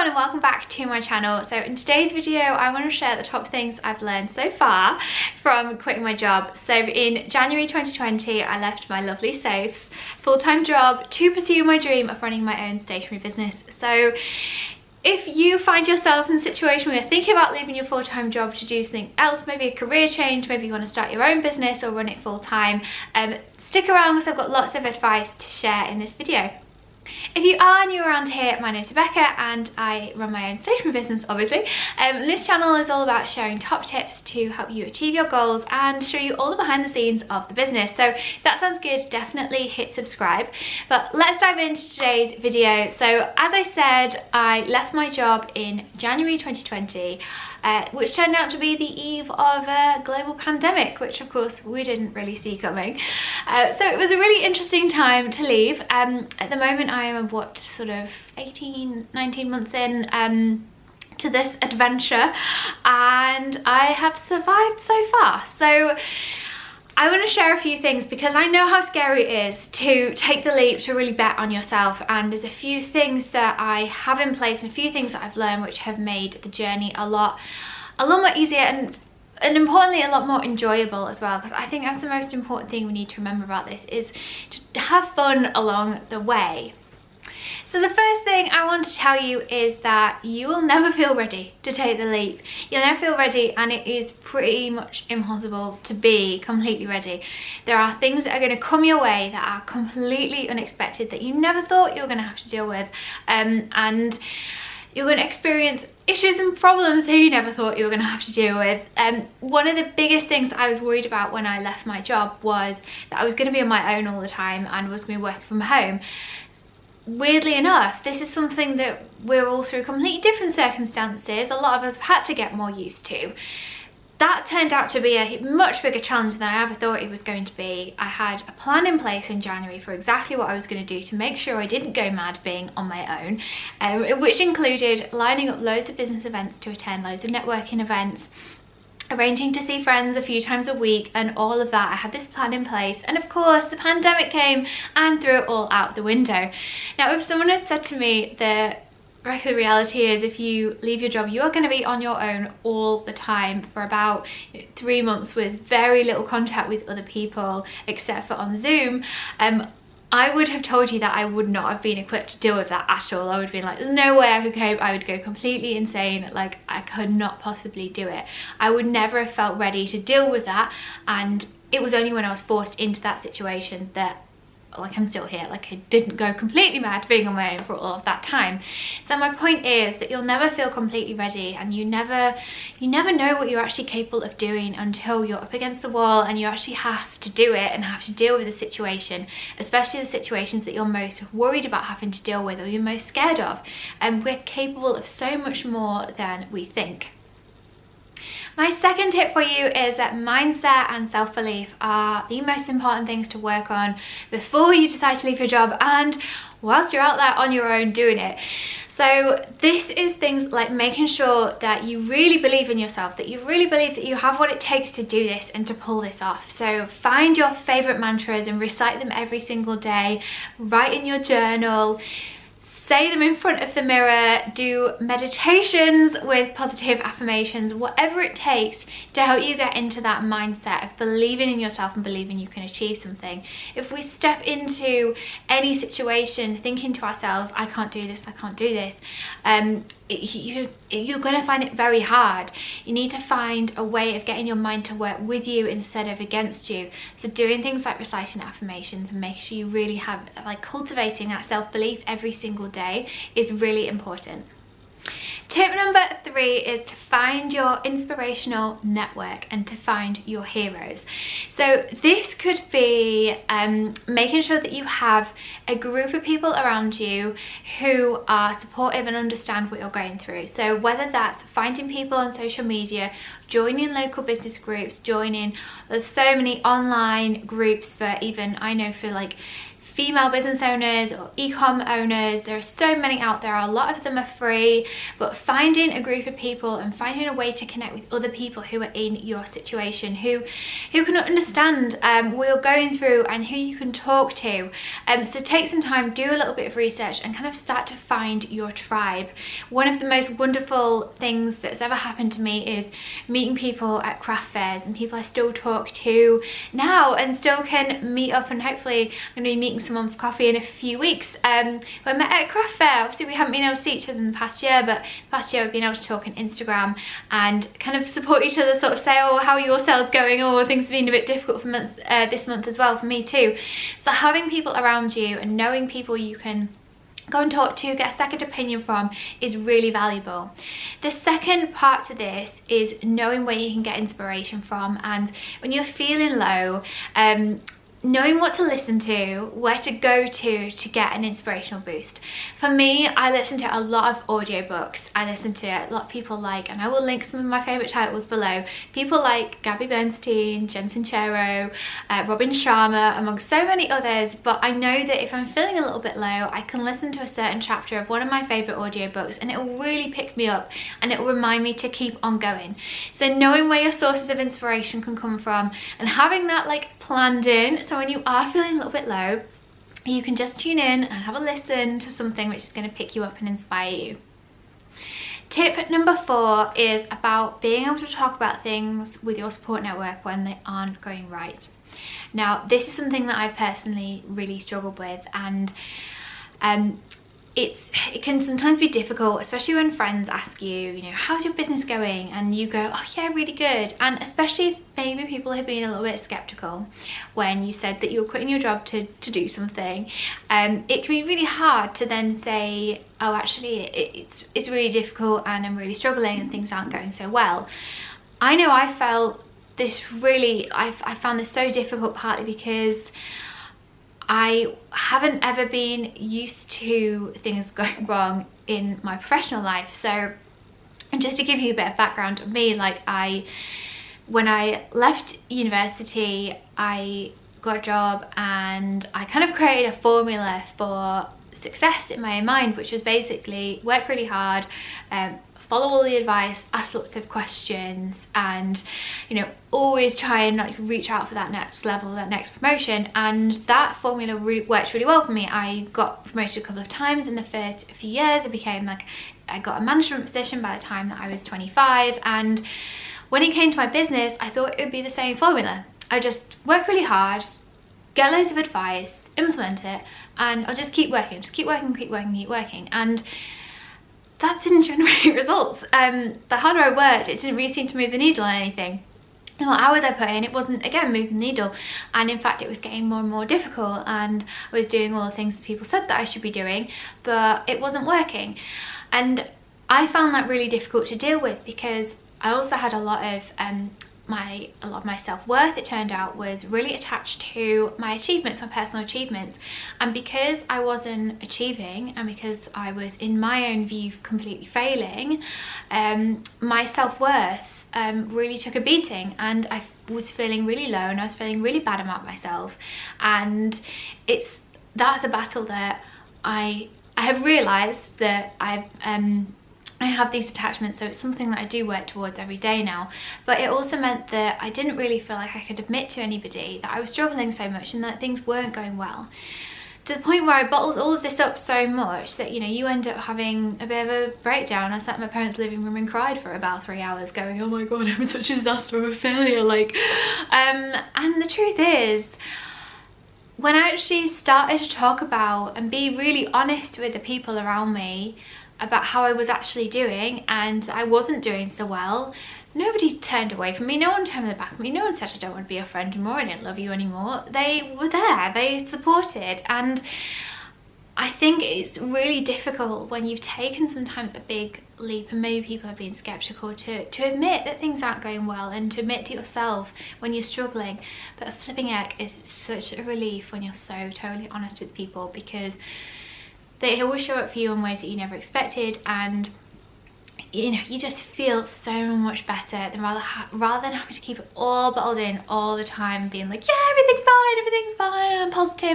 everyone and welcome back to my channel. So in today's video I want to share the top things I've learned so far from quitting my job. So in January 2020 I left my lovely safe full-time job to pursue my dream of running my own stationery business. So if you find yourself in a situation where you're thinking about leaving your full-time job to do something else, maybe a career change, maybe you want to start your own business or run it full-time, stick around because I've got lots of advice to share in this video. If you are new around here, my name's Rebecca and I run my own stationery business, obviously. This channel is all about sharing top tips to help you achieve your goals and show you all the behind the scenes of the business. So if that sounds good, definitely hit subscribe. But let's dive into today's video. So as I said, I left my job in January 2020. Which turned out to be the eve of a global pandemic, which of course we didn't really see coming. So it was a really interesting time to leave. At the moment I am what, sort of 19 months in to this adventure, and I have survived so far. So I want to share a few things because I know how scary it is to take the leap, to really bet on yourself, and there's a few things that I have in place and a few things that I've learned which have made the journey a lot more easier and importantly a lot more enjoyable as well, because I think that's the most important thing we need to remember about this, is to have fun along the way. So the first thing I want to tell you is that you will never feel ready to take the leap. You'll never feel ready, and it is pretty much impossible to be completely ready. There are things that are going to come your way that are completely unexpected that you never thought you were going to have to deal with, and you're going to experience issues and problems that you never thought you were going to have to deal with. One of the biggest things I was worried about when I left my job was that I was going to be on my own all the time and was going to be working from home. Weirdly enough, this is something that we're all through completely different circumstances. A lot of us have had to get more used to. That turned out to be a much bigger challenge than I ever thought it was going to be. I had a plan in place in January for exactly what I was going to do to make sure I didn't go mad being on my own, which included lining up loads of business events to attend, loads of networking events, arranging to see friends a few times a week, and all of that. I had this plan in place, and of course the pandemic came and threw it all out the window. Now if someone had said to me that the reality is if you leave your job you are going to be on your own all the time for about 3 months with very little contact with other people except for on Zoom, I would have told you that I would not have been equipped to deal with that at all. I would have been like, there's no way I could cope. I would go completely insane. Like, I could not possibly do it. I would never have felt ready to deal with that, and it was only when I was forced into that situation that, like, I'm still here. Like, I didn't go completely mad being on my own for all of that time. So my point is that you'll never feel completely ready, and you never know what you're actually capable of doing until you're up against the wall and you actually have to do it and have to deal with the situation, especially the situations that you're most worried about having to deal with or you're most scared of. And we're capable of so much more than we think. My second tip for you is that mindset and self-belief are the most important things to work on before you decide to leave your job and whilst you're out there on your own doing it. So this is things like making sure that you really believe in yourself, that you really believe that you have what it takes to do this and to pull this off. So find your favorite mantras and recite them every single day, write in your journal, say them in front of the mirror, do meditations with positive affirmations, whatever it takes to help you get into that mindset of believing in yourself and believing you can achieve something. If we step into any situation thinking to ourselves, I can't do this, I can't do this, you're going to find it very hard. You need to find a way of getting your mind to work with you instead of against you. So doing things like reciting affirmations and making sure you really have, like, cultivating that self-belief every single day is really important. Tip number 3 is to find your inspirational network and to find your heroes. So this could be making sure that you have a group of people around you who are supportive and understand what you're going through. So whether that's finding people on social media, joining local business groups, there's so many online groups for, even I know, for like female business owners or e-com owners. There are so many out there. A lot of them are free, but finding a group of people and finding a way to connect with other people who are in your situation, who can understand what you're going through and who you can talk to. So take some time, do a little bit of research and kind of start to find your tribe. One of the most wonderful things that's ever happened to me is meeting people at craft fairs, and people I still talk to now and still can meet up, and hopefully I'm going to be meeting someone for coffee in a few weeks. We met at a craft fair. Obviously we haven't been able to see each other in the past year, but the past year we've been able to talk on Instagram and kind of support each other, sort of say, oh, how are your sales going? Oh, things have been a bit difficult for this month as well for me too. So having people around you and knowing people you can go and talk to, get a second opinion from, is really valuable. The second part to this is knowing where you can get inspiration from, and when you're feeling low, knowing what to listen to, where to go to get an inspirational boost. For me, I listen to a lot of audiobooks. I listen to a lot of people like, and I will link some of my favourite titles below, people like Gabby Bernstein, Sincero, Robin Sharma, among so many others. But I know that if I'm feeling a little bit low, I can listen to a certain chapter of one of my favourite audiobooks and it will really pick me up and it will remind me to keep on going. So knowing where your sources of inspiration can come from and having that like planned in, so when you are feeling a little bit low, you can just tune in and have a listen to something which is going to pick you up and inspire you. Tip number 4 is about being able to talk about things with your support network when they aren't going right. Now, this is something that I've personally really struggled with, and it can sometimes be difficult, especially when friends ask you, how's your business going? And you go, oh yeah, really good. And especially if maybe people have been a little bit skeptical when you said that you were quitting your job to do something. It can be really hard to then say, oh, actually, it's really difficult and I'm really struggling and things aren't going so well. I know I felt this really, I found this so difficult, partly because I haven't ever been used to things going wrong in my professional life. So, and just to give you a bit of background on me, like when I left university, I got a job and I kind of created a formula for success in my own mind, which was basically work really hard, follow all the advice, ask lots of questions, and always try and like reach out for that next level, that next promotion. And that formula really worked really well for me. I got promoted a couple of times in the first few years. I got a management position by the time that I was 25, and when it came to my business, I thought it would be the same formula. I just work really hard, get loads of advice, implement it, and I'll just keep working, and that didn't generate results. The harder I worked, it didn't really seem to move the needle on anything. The more hours I put in, it wasn't, again, moving the needle. And in fact, it was getting more and more difficult, and I was doing all the things that people said that I should be doing, but it wasn't working. And I found that really difficult to deal with, because I also had a lot of my self-worth, it turned out, was really attached to my achievements, my personal achievements. And because I wasn't achieving, and because I was, in my own view, completely failing, my self-worth really took a beating, and I was feeling really low and I was feeling really bad about myself. And that's a battle that I have realised that I have these attachments, so it's something that I do work towards every day now. But it also meant that I didn't really feel like I could admit to anybody that I was struggling so much and that things weren't going well, to the point where I bottled all of this up so much that you end up having a bit of a breakdown. I sat in my parents' living room and cried for about 3 hours, going, oh my god, I'm such a disaster, I'm a failure, and the truth is, when I actually started to talk about and be really honest with the people around me about how I was actually doing, and I wasn't doing so well, nobody turned away from me, no one turned their back on me, no one said I don't want to be a friend anymore, I don't love you anymore. They were there, they supported. And I think it's really difficult when you've taken sometimes a big leap, and maybe people have been skeptical, to admit that things aren't going well, and to admit to yourself when you're struggling. But a flipping heck is such a relief when you're so totally honest with people, because they always show up for you in ways that you never expected, and you know, you just feel so much better than rather than having to keep it all bottled in all the time, being like, yeah, everything's fine, I'm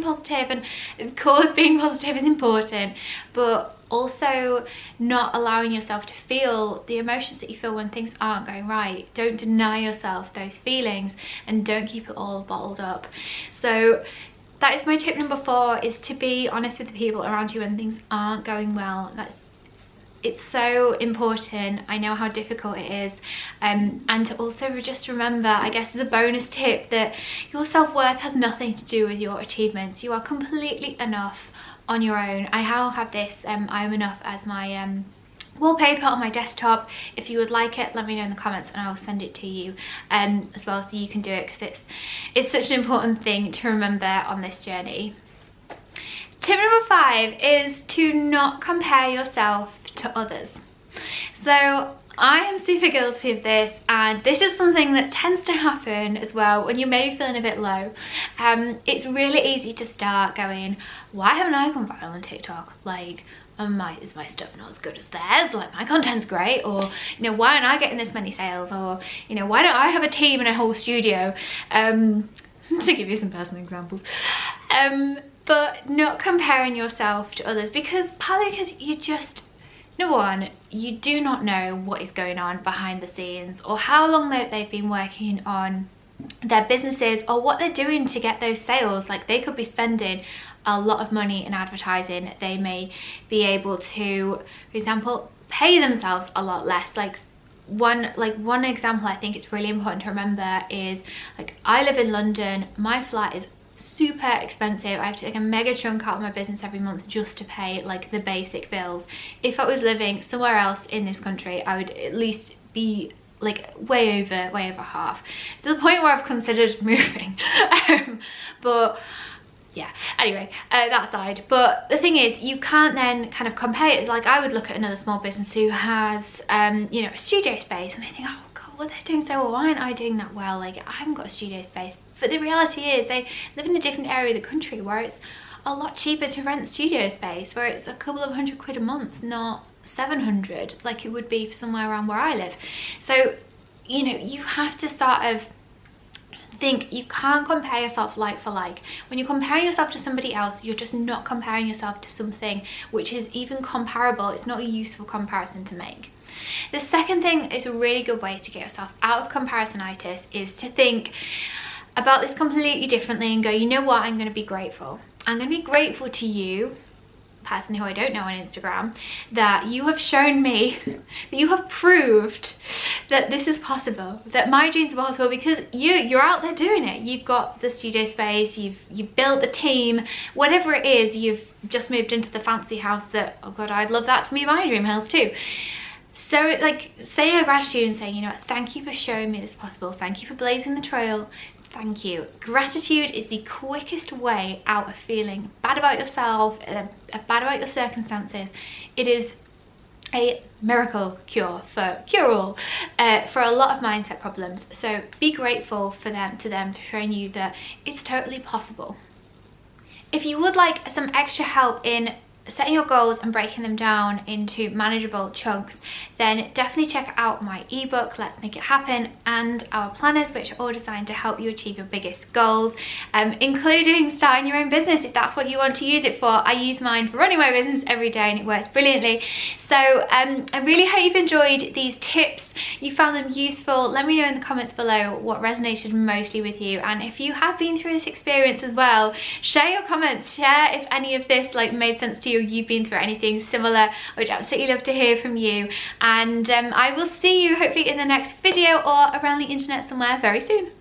positive. And of course being positive is important, but also not allowing yourself to feel the emotions that you feel when things aren't going right. Don't deny yourself those feelings, and don't keep it all bottled up. So that is my tip number 4, is to be honest with the people around you when things aren't going well. It's so important. I know how difficult it is, and to also just remember, I guess as a bonus tip, that your self-worth has nothing to do with your achievements. You are completely enough on your own. I now have this I am enough as my wallpaper on my desktop. If you would like it, let me know in the comments and I'll send it to you as well, so you can do it, because it's such an important thing to remember on this journey. Tip number 5 is to not compare yourself to others. So I am super guilty of this, and this is something that tends to happen as well when you may be feeling a bit low. It's really easy to start going, why haven't I gone viral on TikTok? Like, is my stuff not as good as theirs? Like, my content's great, or, you know, why aren't I getting this many sales? Or, you know, why don't I have a team and a whole studio? To give you some personal examples. But not comparing yourself to others, partly because you just, number one, you do not know what is going on behind the scenes, or how long they've been working on their businesses, or what they're doing to get those sales. Like, they could be spending a lot of money in advertising. They may be able to, for example, pay themselves a lot less. Like one example I think it's really important to remember is, like, I live in London, my flat is super expensive. I have to take a mega chunk out of my business every month just to pay like the basic bills. If I was living somewhere else in this country, I would at least be like way over half, to the point where I've considered moving. But yeah, anyway, that side. But the thing is, you can't then kind of compare it. Like, I would look at another small business who has you know, a studio space, and I think, oh god, well, they're doing so well, why aren't I doing that well? Like, I haven't got a studio space. But the reality is, they live in a different area of the country where it's a lot cheaper to rent studio space, where it's a couple of £100 a month, not 700 like it would be for somewhere around where I live. So, you know, you have to sort of think, you can't compare yourself like for like. When you're comparing yourself to somebody else, you're just not comparing yourself to something which is even comparable. It's not a useful comparison to make. The second thing is a really good way to get yourself out of comparisonitis, is to think about this completely differently and go, you know what, I'm going to be grateful. I'm going to be grateful to you, person who I don't know on Instagram, that you have shown me, that you have proved that this is possible, that my dreams are possible, because you're out there doing it. You've got the studio space, you've built the team, whatever it is, you've just moved into the fancy house that, oh god, I'd love that to be my dream house too. So, like, saying a gratitude and saying, you know what, thank you for showing me this is possible, thank you for blazing the trail, thank you. Gratitude is the quickest way out of feeling bad about yourself, bad about your circumstances. It is a miracle cure for cure-all for a lot of mindset problems. So be grateful for them for showing you that it's totally possible. If you would like some extra help in setting your goals and breaking them down into manageable chunks, then definitely check out my ebook Let's Make It Happen, and our planners, which are all designed to help you achieve your biggest goals, including starting your own business if that's what you want to use it for. I use mine for running my business every day and it works brilliantly. So I really hope you've enjoyed these tips, you found them useful. Let me know in the comments below what resonated mostly with you, and if you have been through this experience as well, share your comments, share if any of this like made sense to you, or you've been through anything similar. I would absolutely love to hear from you, and I will see you hopefully in the next video or around the internet somewhere very soon.